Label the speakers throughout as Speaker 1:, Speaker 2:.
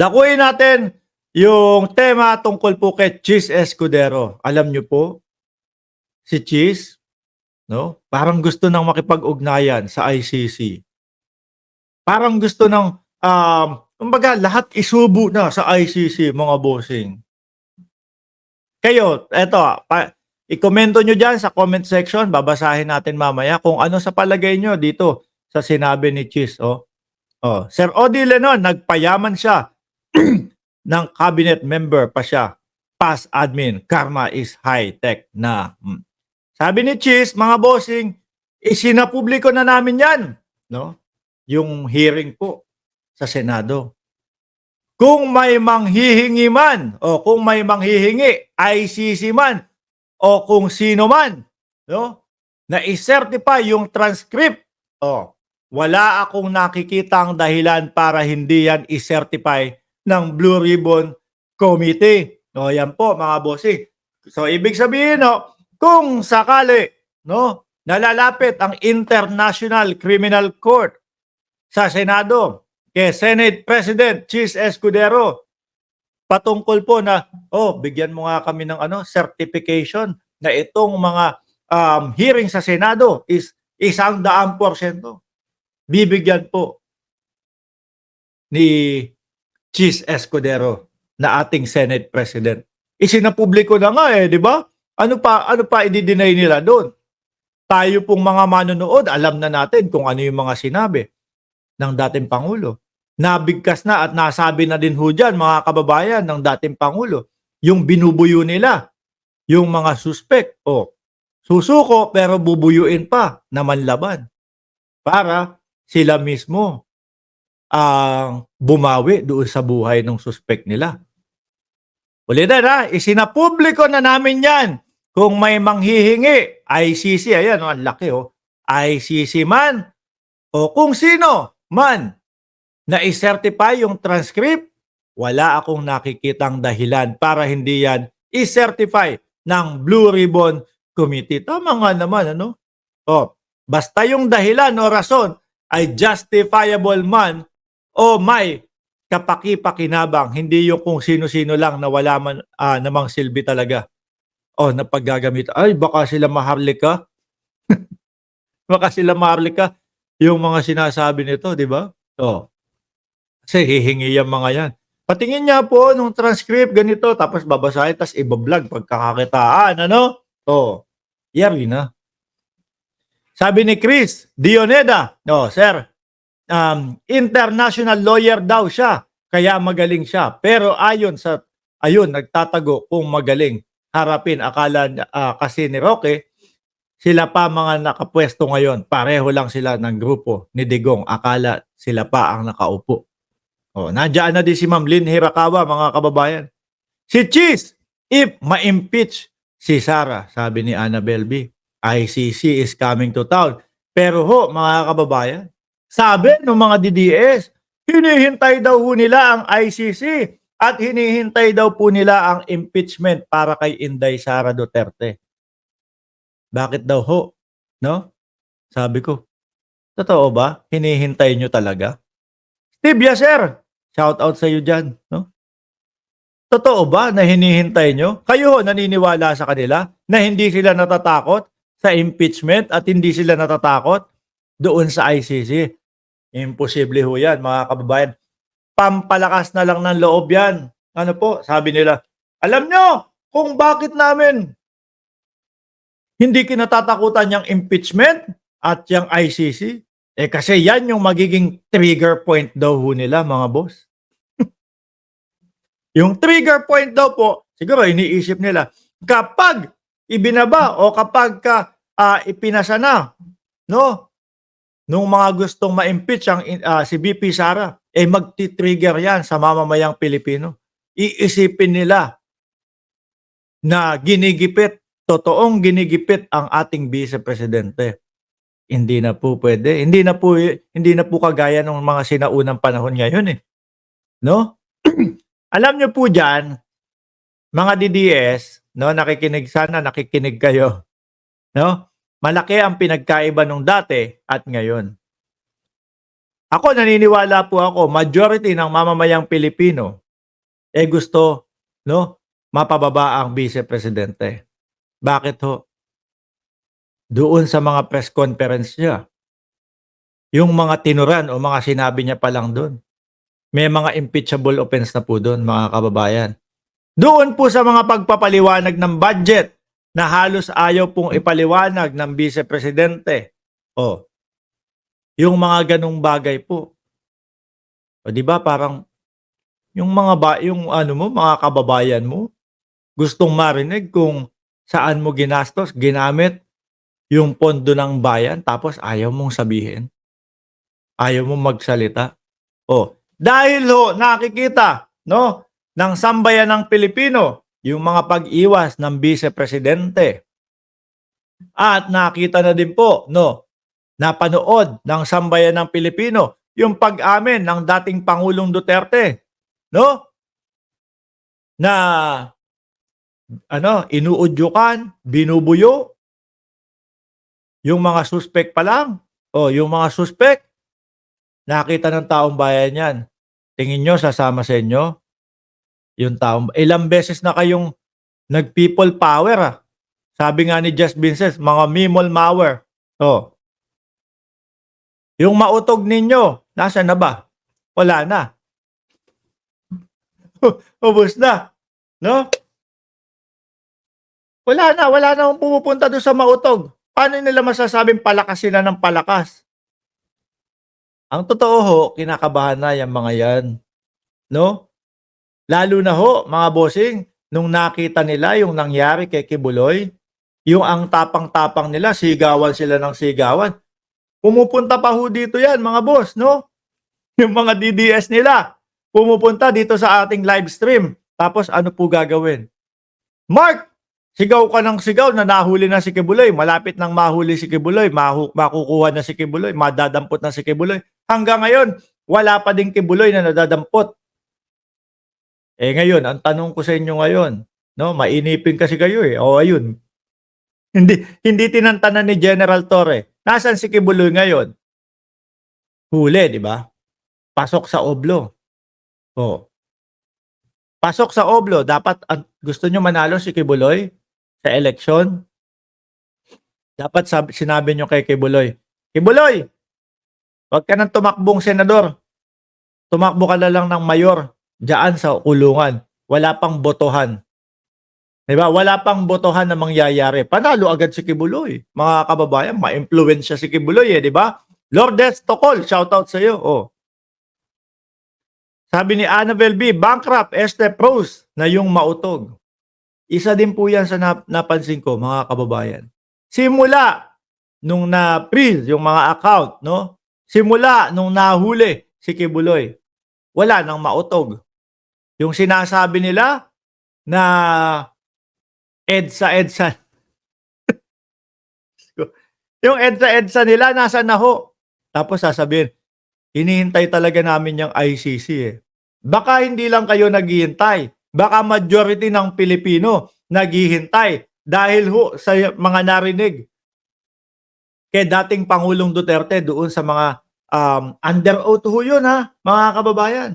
Speaker 1: Dakuin natin yung tema tungkol po kay Chis Escudero. Alam niyo po, si Chis, no? Parang gusto nang makipag-ugnayan sa ICC. Parang gusto ng kumbaga lahat isubo na sa ICC, mga bossing. Kayo, eto, i-komento nyo dyan sa comment section, babasahin natin mamaya kung ano sa palagay nyo dito sa sinabi ni Chis. Sir Odi Lenon, nagpayaman siya ng cabinet member pa siya. Past admin, karma is high-tech na. Sabi ni Chis, mga bossing, isinapubliko na namin yan. No? Yung hearing po sa Senado. Kung may manghihingi man o kung may manghihingi, ICC man o kung sino man, no? Na i-certify yung transcript, wala akong nakikitang dahilan para hindi yan i-certify ng Blue Ribbon Committee. No, yan po mga bossing. So ibig sabihin, no, kung sakali, no, nalalapit ang International Criminal Court sa Senado kay Senate President Chis Escudero patungkol po na bigyan mo nga kami ng certification na itong mga hearing sa Senado is 100%. Bibigyan po ni Chis Escudero na ating Senate President. Isinapubliko na nga di ba? Ano pa i-deny nila doon? Tayo pong mga manonood, alam na natin kung ano yung mga sinabi ng dating Pangulo. Nabigkas na at nasabi na din ho dyan, mga kababayan ng dating Pangulo, yung binubuyo nila, yung mga suspect, susuko pero bubuyuin pa na manlaban para sila mismo ang bumawi doon sa buhay ng suspect nila. Ulitin isinapubliko na namin yan. Kung may manghihingi, ICC, ayan, ang laki ICC man, o kung sino man na i-certify yung transcript, wala akong nakikitang dahilan para hindi yan i-certify ng Blue Ribbon Committee. Tama nga naman, basta yung dahilan o rason ay justifiable man o may kapaki-pakinabang, hindi yung kung sino-sino lang na wala man namang silbi talaga na paggagamit. Ay, baka sila maharlika. Baka sila maharlika yung mga sinasabi nito, di ba? Kasi hihingi yung mga yan. Patingin niya po nung transcript ganito, tapos babasahin, tapos ibablog pagkakakitaan, yari na. Sabi ni Chris Dioneda, sir, international lawyer daw siya, kaya magaling siya. Pero ayun, nagtatago kung magaling. Harapin, akala kasi ni Roque, sila pa mga nakapwesto ngayon. Pareho lang sila ng grupo ni Digong. Akala sila pa ang nakaupo. Nandiyan na din si Ma'am Lynn Hirakawa, mga kababayan. Si Chis, if ma-impeach si Sara, sabi ni Annabel B, ICC is coming to town. Pero mga kababayan, sabi ng mga DDS, hinihintay daw nila ang ICC at hinihintay daw po nila ang impeachment para kay Inday Sara Duterte. Bakit daw no? Sabi ko, totoo ba? Hinihintay nyo talaga? Steve Yasser, shout out sa iyo dyan, no? Totoo ba na hinihintay nyo? Kayo naniniwala sa kanila na hindi sila natatakot sa impeachment at hindi sila natatakot doon sa ICC? Imposible ho yan, mga kababayan. Pampalakas na lang ng loob yan. Ano po? Sabi nila, alam nyo kung bakit namin hindi kinatatakutan yung impeachment at yung ICC? Kasi yan yung magiging trigger point daw ho nila, mga boss. Yung trigger point daw po, siguro iniisip nila, kapag ibinaba o kapag ipinasa na, nung mga gustong ma-impeach ang si VP Sara, magti-trigger yan sa mamamayang Pilipino. Iisipin nila na totoong ginigipit ang ating Vice Presidente. Hindi na po pwede. Hindi na po kagaya ng mga sinaunang panahon ngayon No? Alam niyo po diyan, mga DDS, nakikinig kayo, Malaki ang pinagkaiba nung dati at ngayon. Ako naniniwala po ako, majority ng mamamayang Pilipino, gusto, no, mapababa ang Vice Presidente. Bakit ho? Doon sa mga press conference niya, yung mga tinuran o mga sinabi niya pa lang do'n, may mga impeachable offense na po do'n, mga kababayan. Doon po sa mga pagpapaliwanag ng budget na halos ayaw pong ipaliwanag ng Vice Presidente. Oh, yung mga ganong bagay po. O 'di ba parang yung yung ano mo, mga kababayan mo, gustong marinig kung saan mo ginamit yung pondo ng bayan tapos ayaw mong sabihin, ayaw mong magsalita. Oh, dahil ho nakikita, no, ng sambayan ng Pilipino yung mga pag-iwas ng Vice Presidente at nakita na din po, no, napanood ng sambayan ng Pilipino yung pag-amin ng dating Pangulong Duterte, no, na inuudyukan, binubuyo yung mga suspect pa lang. O yung mga suspect, nakita ng taong bayan yan. Tingin nyo sasama sa inyo? Yung taong, ilang beses na kayong nag-people power Sabi nga ni Just Vinces, mga mimol mower. O, yung mautog ninyo, nasaan na ba? Wala na. Ubus na. No? Wala na akong pumupunta doon sa mautog. Paano nila masasabing palakas sila ng palakas? Ang totoo ho, kinakabahan na yung mga yan. No? Lalo na ho, mga bossing, nung nakita nila yung nangyari kay Kibuloy, yung ang tapang-tapang nila, sigawan sila ng sigawan. Pumupunta pa ho dito yan, mga boss, no? Yung mga DDS nila, pumupunta dito sa ating live stream. Tapos ano po gagawin? Mark, sigaw ka ng sigaw na nahuli na si Kibuloy. Malapit nang mahuli si Kibuloy, makukuha na si Kibuloy, madadampot na si Kibuloy. Hanggang ngayon, wala pa din Kibuloy na nadadampot. Ngayon, ang tanong ko sa inyo ngayon, no, mainipin kasi kayo O ayun. Hindi tinantanan ni General Torre. Nasaan si Kibuloy ngayon? Huli, di ba? Pasok sa oblo. Oh. Pasok sa oblo, dapat gusto nyo manalo si Kibuloy sa eleksyon? Dapat sinabi nyo kay Kibuloy, Kibuloy, wag ka nang tumakbong senador. Tumakbo ka na lang ng mayor diyan sa kulungan. Wala pang botohan. Diba? Wala pang botohan na mangyayari. Panalo agad si Kibuloy. Mga kababayan, ma-influence siya si Kibuloy di ba? Lourdes Tocol, shoutout sa iyo. Oh. Sabi ni Annabel B, bankrupt este pros na yung mautog. Isa din po yan sa napansin ko, mga kababayan. Simula nung na-freeze yung mga account, no? Simula nung nahuli si Kibuloy, wala nang mautog. Yung sinasabi nila na EDSA. Yung EDSA nila, nasa na ho? Tapos sasabihin, hinihintay talaga namin yung ICC Baka hindi lang kayo naghihintay. Baka majority ng Pilipino naghihintay dahil ho sa mga narinig kay dating Pangulong Duterte doon sa mga under oath ho yun mga kababayan.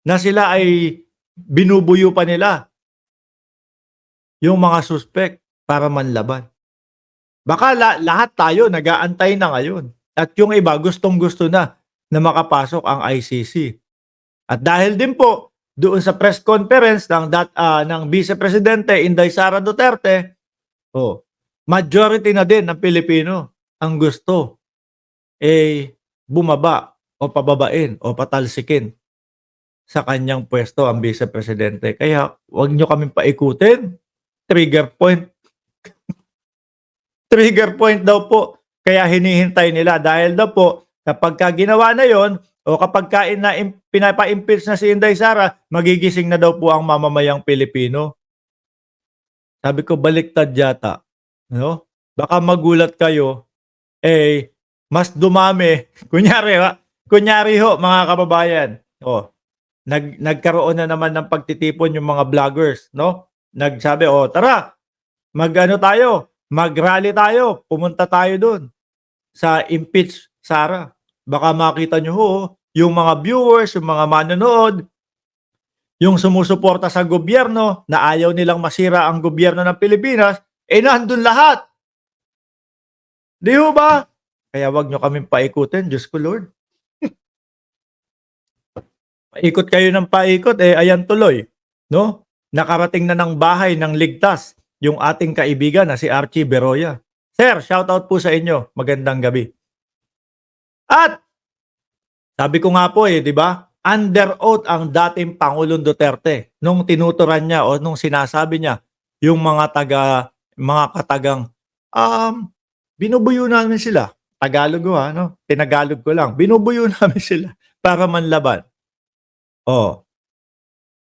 Speaker 1: Na sila ay binubuyo pa nila yung mga suspect para manlaban. Baka lahat tayo nag-aantay na ngayon. At yung iba gustong-gusto na makapasok ang ICC. At dahil din po doon sa press conference ng Vice Presidente Inday Sara Duterte, majority na din ng Pilipino ang gusto bumaba o pababain o patalsikin sa kanyang pwesto ang Vice Presidente. Kaya wag nyo kaming paikutin. Trigger point. Trigger point daw po. Kaya hinihintay nila dahil daw po kapag ginawa na yon o kapag pinapa-impeach na si Inday Sara, magigising na daw po ang mamamayang Pilipino. Sabi ko, baliktad yata. No? Baka magulat kayo, mas dumami. Kunyari ho, mga kababayan. Nagkaroon na naman ng pagtitipon yung mga vloggers. No? Nagsabi, tara, mag-rally tayo, pumunta tayo doon sa impeach Sara. Baka makita nyo ho, yung mga viewers, yung mga manonood, yung sumusuporta sa gobyerno na ayaw nilang masira ang gobyerno ng Pilipinas, nandun lahat. Di ho ba? Kaya wag nyo kaming paikutin, Diyos ko Lord. Paikot kayo ng paikot, ayan tuloy. No? Nakarating na ng bahay ng ligtas yung ating kaibigan na si Archie Beroya. Sir, shoutout po sa inyo. Magandang gabi. At sabi ko nga po di ba? Under oath ang dating Pangulong Duterte nung tinuturan niya o nung sinasabi niya yung mga katagang binubuyo namin sila. Tagalog ko no? Tinagalog ko lang. Binubuyo namin sila para manlaban. Oh,